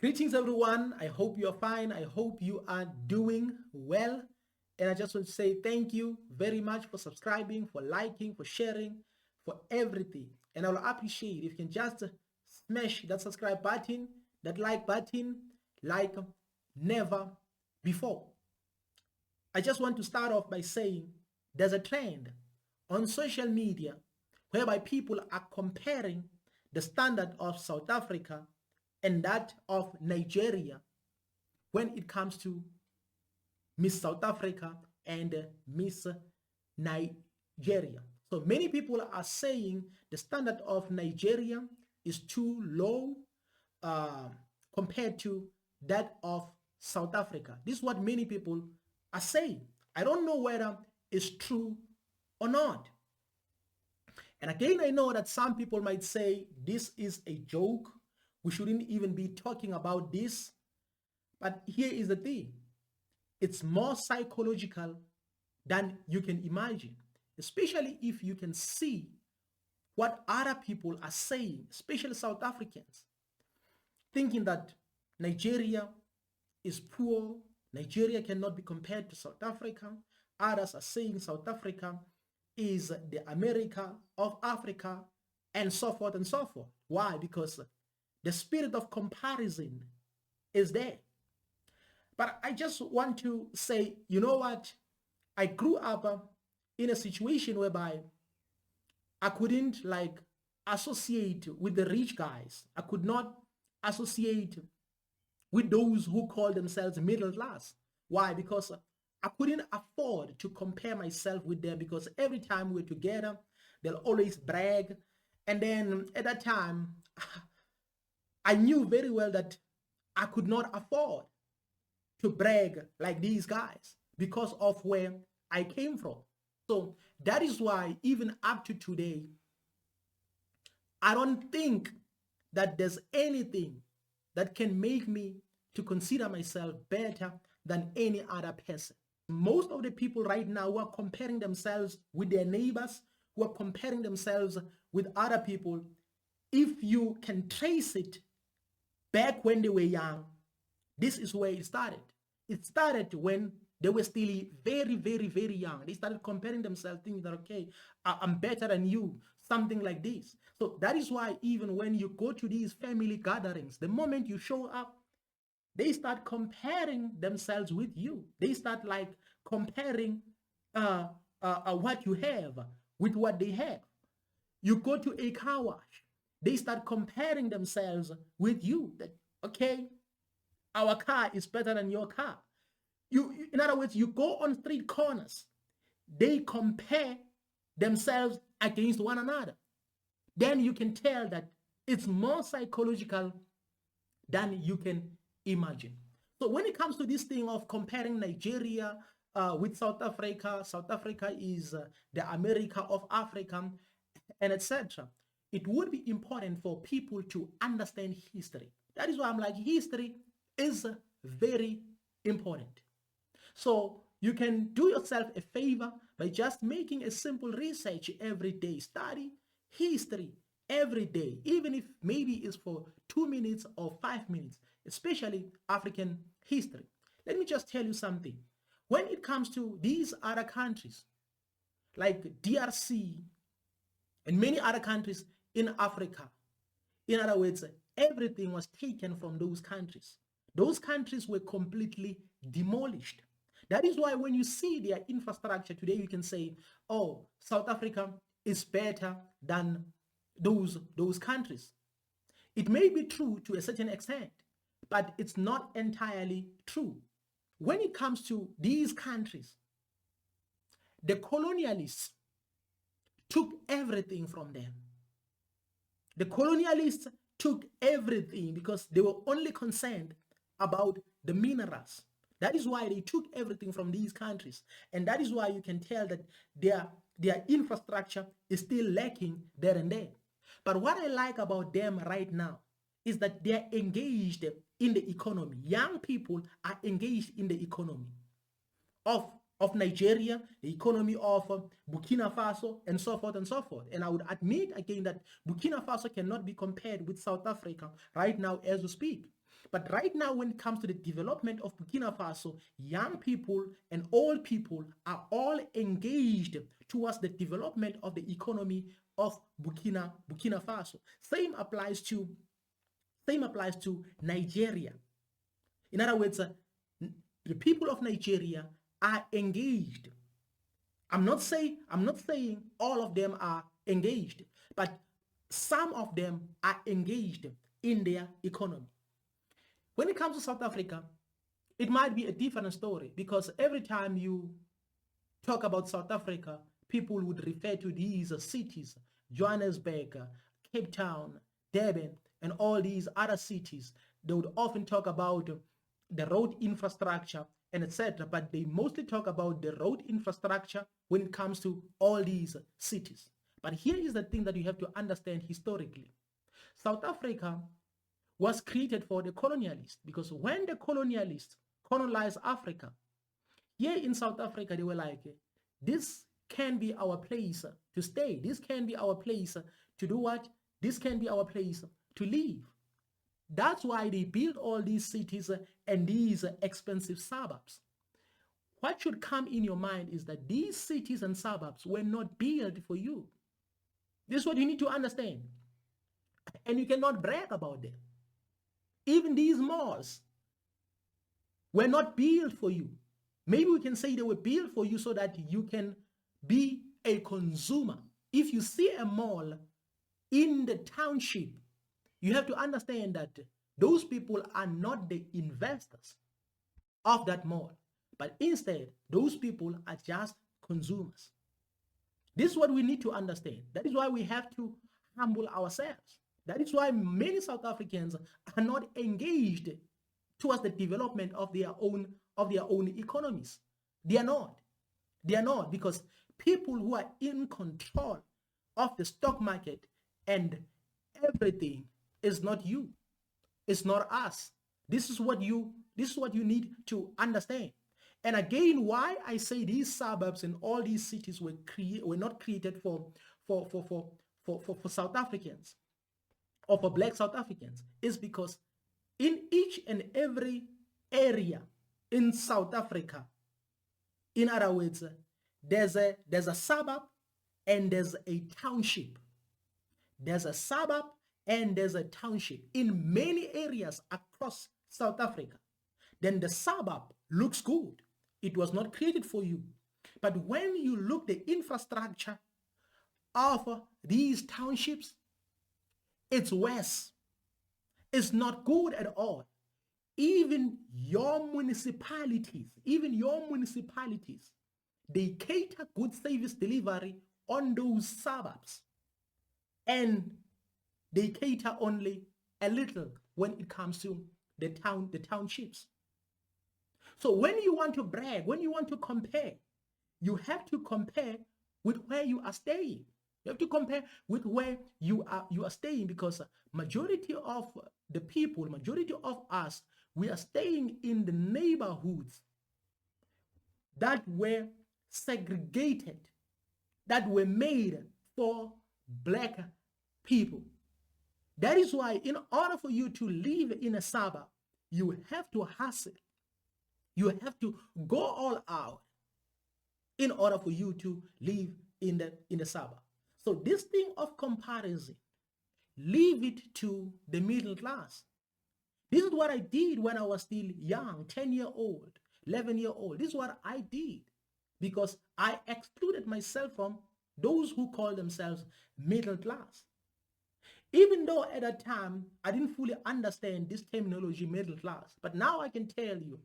Greetings, everyone. I hope you're fine. I hope you are doing well. And I just want to say thank you very much for subscribing, for liking, for sharing, for everything. And I will appreciate if you can just smash that subscribe button, that like button, like never before. I just want to start off by saying there's a trend on social media whereby people are comparing the standard of South Africa and that of Nigeria when it comes to Miss South Africa and Miss Nigeria. So many people are saying the standard of Nigeria is too low uh, compared to that of South Africa. This is what many people are saying. I don't know whether it's true or not. And again, I know that some people might say this is a joke. We shouldn't even be talking about this. But here is the thing. It's more psychological than you can imagine, especially if you can see what other people are saying, especially South Africans, thinking that Nigeria is poor, Nigeria cannot be compared to South Africa. Others are saying South Africa is the America of Africa, and so forth and so forth. Why? Because the spirit of comparison is there. But I just want to say, you know what? I grew up in a situation whereby I couldn't associate with the rich guys. I could not associate with those who call themselves middle class. Why? Because I couldn't afford to compare myself with them, because every time we're together, they'll always brag. And then at that time, I knew very well that I could not afford to brag like these guys because of where I came from. So that is why even up to today, I don't think that there's anything that can make me to consider myself better than any other person. Most of the people right now who are comparing themselves with their neighbors, who are comparing themselves with other people, if you can trace it back when they were young, this is where it started. It started when they were still very, very, very young. They started comparing themselves, thinking that, okay, I'm better than you, something like this. So that is why even when you go to these family gatherings, the moment you show up, they start comparing themselves with you. They start comparing what you have with what they have. You go to a car wash, they start comparing themselves with you. That, okay, our car is better than your car. In other words, you go on street corners, they compare themselves against one another. Then you can tell that it's more psychological than you can imagine. So when it comes to this thing of comparing Nigeria with South Africa is the America of Africa, and etc., it would be important for people to understand history. That is why I'm like, history is very important. So you can do yourself a favor by just making a simple research every day. Study history every day, even if maybe it's for 2 minutes or 5 minutes, especially African history. Let me just tell you something. When it comes to these other countries, like DRC and many other countries in Africa, in other words, everything was taken from those countries. Those countries were completely demolished. That is why when you see their infrastructure today, you can say, oh, South Africa is better than those countries. It may be true to a certain extent, but it's not entirely true. When it comes to these countries, the colonialists took everything from them. The colonialists took everything because they were only concerned about the minerals. That is why they took everything from these countries. And that is why you can tell that their infrastructure is still lacking there and there. But what I like about them right now is that they're engaged in the economy. Young people are engaged in the economy of Nigeria, the economy of Burkina Faso, and so forth and so forth. And I would admit again that Burkina Faso cannot be compared with South Africa right now as we speak. But right now, when it comes to the development of Burkina Faso, young people and old people are all engaged towards the development of the economy of Burkina Faso. Same applies to Nigeria. In other words, the people of Nigeria are engaged. I'm not saying all of them are engaged, but some of them are engaged in their economy. When it comes to South Africa, it might be a different story, because every time you talk about South Africa, people would refer to these cities, Johannesburg, Cape Town, Durban, and all these other cities. They would often talk about the road infrastructure and etc. But they mostly talk about the road infrastructure when it comes to all these cities. But here is the thing that you have to understand historically. South Africa was created for the colonialists, because when the colonialists colonized Africa, here in South Africa, they were like, this can be our place to stay. This can be our place to do what? This can be our place to live. That's why they built all these cities and these expensive suburbs. What should come in your mind is that these cities and suburbs were not built for you. This is what you need to understand. And you cannot brag about them. Even these malls were not built for you. Maybe we can say they were built for you so that you can be a consumer. If you see a mall in the township, you have to understand that those people are not the investors of that mall, but instead, those people are just consumers. This is what we need to understand. That is why we have to humble ourselves. That is why many South Africans are not engaged towards the development of their own economies. They are not. They are not, because people who are in control of the stock market and everything is not you. It's not us. This is what you need to understand. And again, why I say these suburbs and all these cities were not created for South Africans or for Black South Africans is because in each and every area in South Africa, in other words, there's a suburb and there's a township. There's a suburb and there's a township in many areas across South Africa. Then the suburb looks good. It was not created for you. But when you look the infrastructure of these townships, it's worse. It's not good at all. Even your municipalities, they cater good service delivery on those suburbs. And they cater only a little when it comes to the townships. So when you want to brag, when you want to compare, you have to compare with where you are staying. You have to compare with where you are staying, because majority of the people, majority of us, we are staying in the neighborhoods that were segregated, that were made for Black people. That is why in order for you to live in a suburb, you have to hustle. You have to go all out in order for you to live in the suburb. So this thing of comparison, leave it to the middle class. This is what I did when I was still young, 10-year-old, 11-year-old. This is what I did, because I excluded myself from those who call themselves middle class. Even though at that time, I didn't fully understand this terminology, middle class. But now I can tell you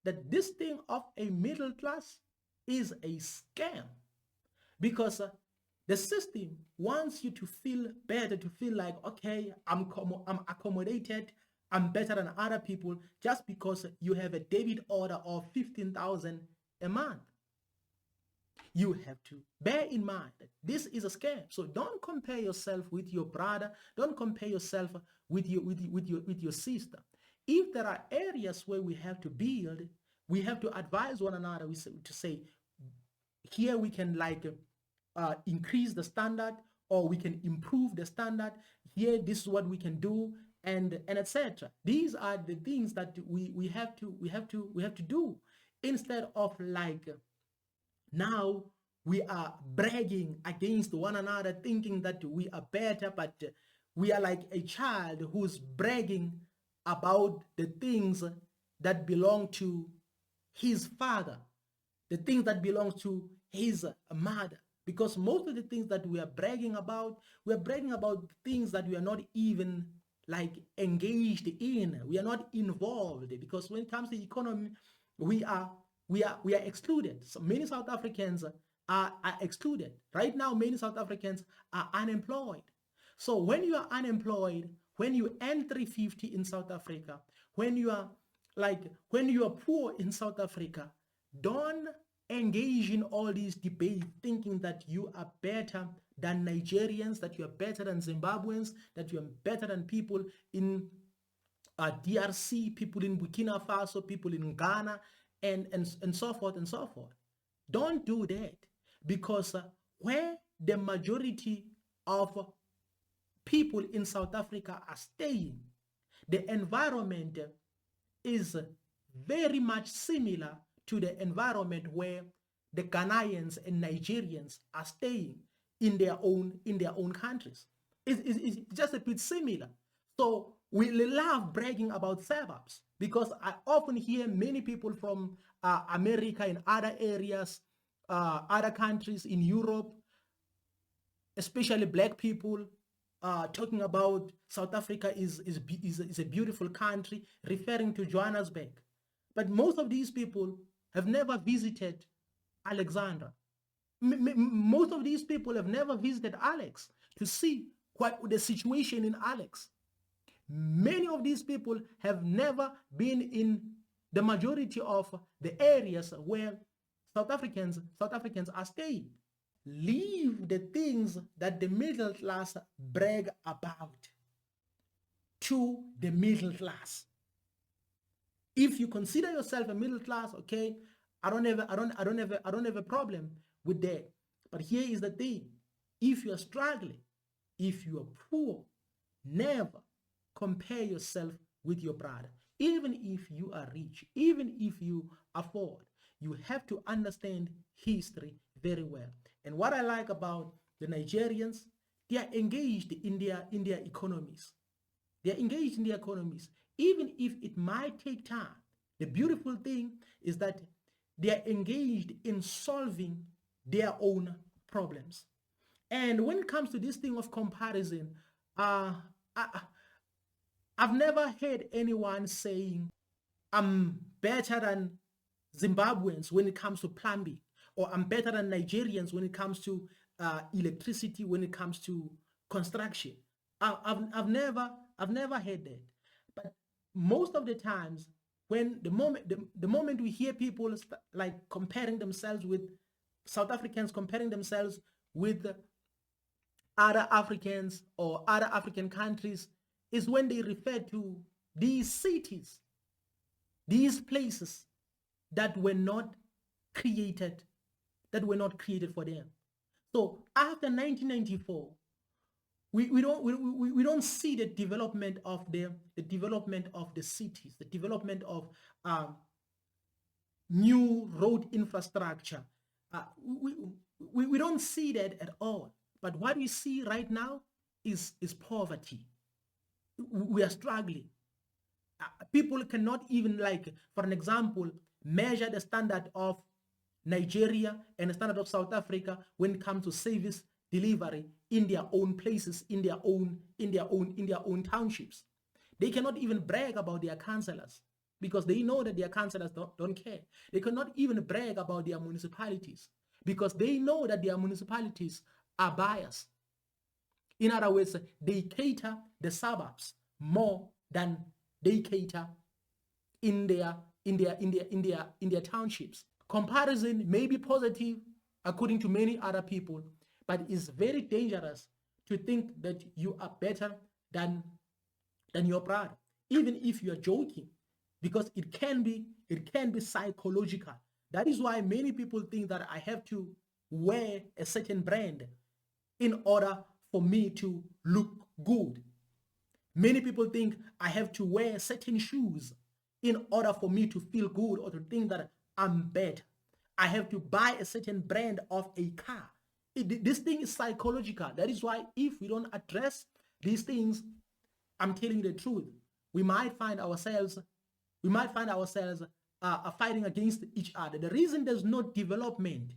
that this thing of a middle class is a scam, because the system wants you to feel better, to feel like, okay, I'm accommodated, I'm better than other people just because you have a debit order of 15,000 a month. You have to bear in mind that this is a scam. So don't compare yourself with your brother. Don't compare yourself with your sister. If there are areas where we have to build, we have to advise one another to say, here we can increase the standard, or we can improve the standard. Here, this is what we can do. and etc. These are the things that we have to do, instead of like now we are bragging against one another, thinking that we are better, but we are like a child who's bragging about the things that belong to his father, the things that belong to his mother. Because most of the things that we are bragging about, things that we are not even like engaged in. We are not involved, because when it comes to economy, we are excluded. So many South Africans are excluded. Right now, many South Africans are unemployed. So when you are unemployed, when you earn 350 in South Africa, when you are poor in South Africa, don't engage in all these debates thinking that you are better than Nigerians, that you are better than Zimbabweans, that you are better than people in DRC, people in Burkina Faso, people in Ghana, and so forth and so forth. Don't do that, because where the majority of people in South Africa are staying, the environment is very much similar to the environment where the Ghanaians and Nigerians are staying in their own countries. It's just a bit similar. So we love bragging about suburbs, because I often hear many people from America and other areas, other countries in Europe, especially black people, talking about South Africa is a beautiful country, referring to Johannesburg. But most of these people have never visited Alexandra. Most of these people have never visited Alex to see what the situation in Alex. Many of these people have never been in the majority of the areas where South Africans are staying. Leave the things that the middle class brag about to the middle class. If you consider yourself a middle class, okay, I don't have a problem with that. But here is the thing: if you are struggling, if you are poor, never compare yourself with your brother. Even if you are rich, even if you afford, you have to understand history very well. And what I like about the Nigerians, they are engaged in their economies. They are engaged in their economies, even if it might take time. The beautiful thing is that they are engaged in solving their own problems. And when it comes to this thing of comparison, I've never heard anyone saying I'm better than Zimbabweans when it comes to plumbing, or I'm better than Nigerians when it comes to electricity, when it comes to construction. I've never heard that. But most of the times, when the moment we hear people like comparing themselves with South Africans, comparing themselves with other Africans or other African countries, is when they refer to these cities, these places that were not created for them. So after 1994, we don't see the development of the cities, the development of new road infrastructure. We don't see that at all. But what we see right now is poverty. We are struggling. People cannot even, like, for an example, measure the standard of Nigeria and the standard of South Africa when it comes to service delivery in their own places, in their own townships. They cannot even brag about their councillors, because they know that their councillors don't care. They cannot even brag about their municipalities, because they know that their municipalities are biased. In other words, they cater the suburbs more than they cater in their townships. Comparison may be positive according to many other people, but it's very dangerous to think that you are better than your brother, even if you are joking, because it can be psychological. That is why many people think that I have to wear a certain brand in order for me to look good. Many people think I have to wear certain shoes in order for me to feel good or to think that I'm better. I have to buy a certain brand of a car. This thing is psychological. That is why if we don't address these things, I'm telling you the truth, we might find ourselves fighting against each other. The reason there's no development,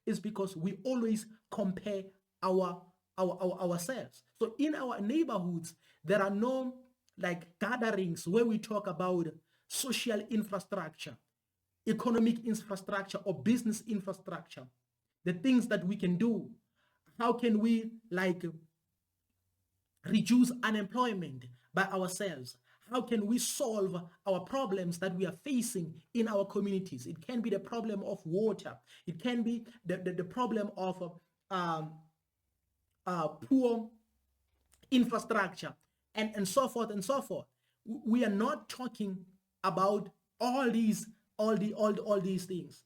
is because we always compare ourselves. So in our neighborhoods, there are no like gatherings where we talk about social infrastructure, economic infrastructure, or business infrastructure, the things that we can do. How can we like reduce unemployment by ourselves? How can we solve our problems that we are facing in our communities? It can be the problem of water. It can be the problem of poor infrastructure, and so forth and so forth. We are not talking about all these things.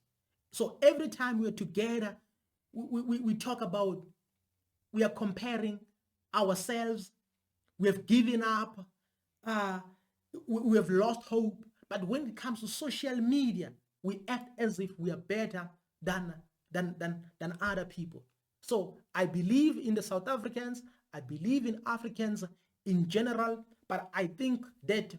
So every time we're together, we talk about, we are comparing ourselves, we have given up, we have lost hope. But when it comes to social media, we act as if we are better than other people. So I believe in the South Africans, I believe in Africans in general, but I think that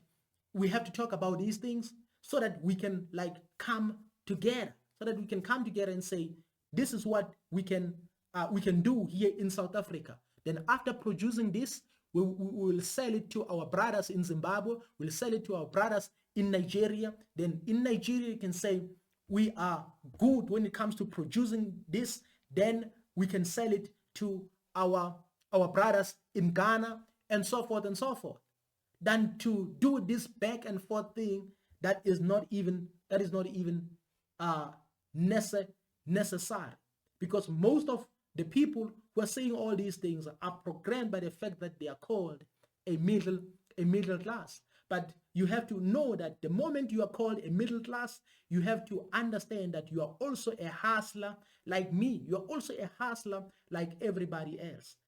we have to talk about these things so that we can like come together, and say, this is what we can do here in South Africa. Then after producing this, we will sell it to our brothers in Zimbabwe, we'll sell it to our brothers in Nigeria. Then in Nigeria, you can say, we are good when it comes to producing this. Then we can sell it to our brothers in Ghana, and so forth and so forth, than to do this back and forth thing that is not even necessary. Because most of the people who are saying all these things are programmed by the fact that they are called a middle class. But you have to know that the moment you are called a middle class, you have to understand that you are also a hustler like me. You are also a hustler like everybody else.